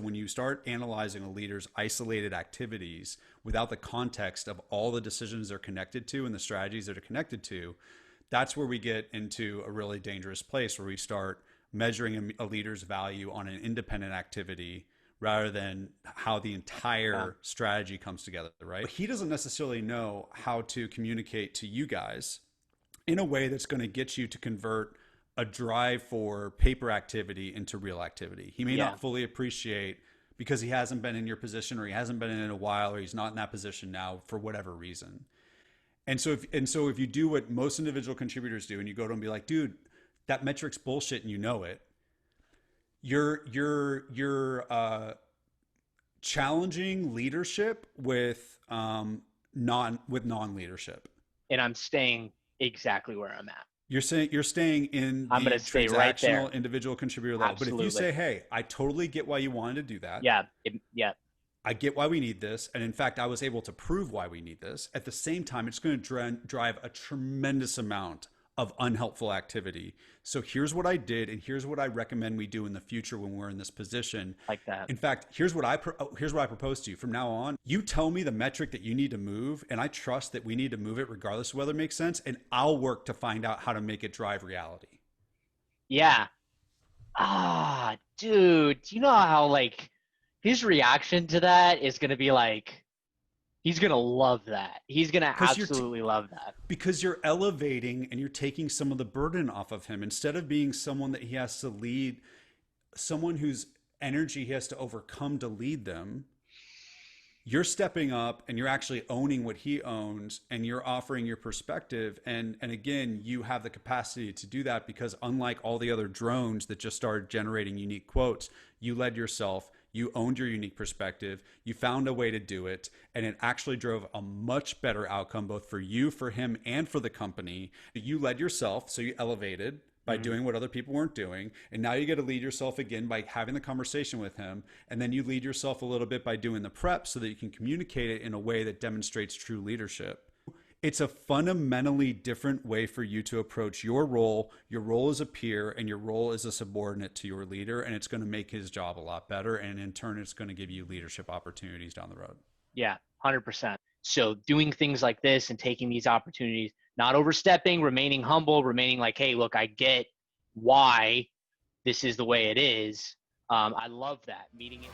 when you start analyzing a leader's isolated activities without the context of all the decisions they're connected to and the strategies that are connected to, that's where we get into a really dangerous place where we start measuring a leader's value on an independent activity rather than how the entire strategy comes together, right? But he doesn't necessarily know how to communicate to you guys in a way that's going to get you to convert a drive for paper activity into real activity. He may not fully appreciate because he hasn't been in your position, or he hasn't been in it a while, or he's not in that position now for whatever reason. And so if you do what most individual contributors do and you go to him and be like, dude, that metric's bullshit and you know it, you're challenging leadership with non-leadership. And I'm staying exactly where I'm at. You're staying in I'm the going to stay transactional right there. individual contributor level. Absolutely. But if you say, hey, I totally get why you wanted to do that. Yeah. I get why we need this. And in fact, I was able to prove why we need this. At the same time, it's going to drive a tremendous amount of unhelpful activity. So here's what I did, and here's what I recommend we do in the future when we're in this position. Like that. In fact, here's what I propose to you. From now on, you tell me the metric that you need to move, and I trust that we need to move it regardless of whether it makes sense, and I'll work to find out how to make it drive reality. Yeah. Dude, do you know how like his reaction to that is going to be like, he's going to love that. He's going to absolutely love that. Because you're elevating and you're taking some of the burden off of him. Instead of being someone that he has to lead, someone whose energy he has to overcome to lead them, you're stepping up and you're actually owning what he owns, and you're offering your perspective. And again, you have the capacity to do that because unlike all the other drones that just started generating unique quotes, you led yourself. You owned your unique perspective. You found a way to do it. And it actually drove a much better outcome, both for you, for him, and for the company. You led yourself. So you elevated by doing what other people weren't doing. And now you get to lead yourself again by having the conversation with him. And then you lead yourself a little bit by doing the prep so that you can communicate it in a way that demonstrates true leadership. It's a fundamentally different way for you to approach your role as a peer, and your role as a subordinate to your leader. And it's going to make his job a lot better. And in turn, it's going to give you leadership opportunities down the road. Yeah, 100%. So doing things like this and taking these opportunities, not overstepping, remaining humble, remaining like, hey, look, I get why this is the way it is. I love that. Meeting it.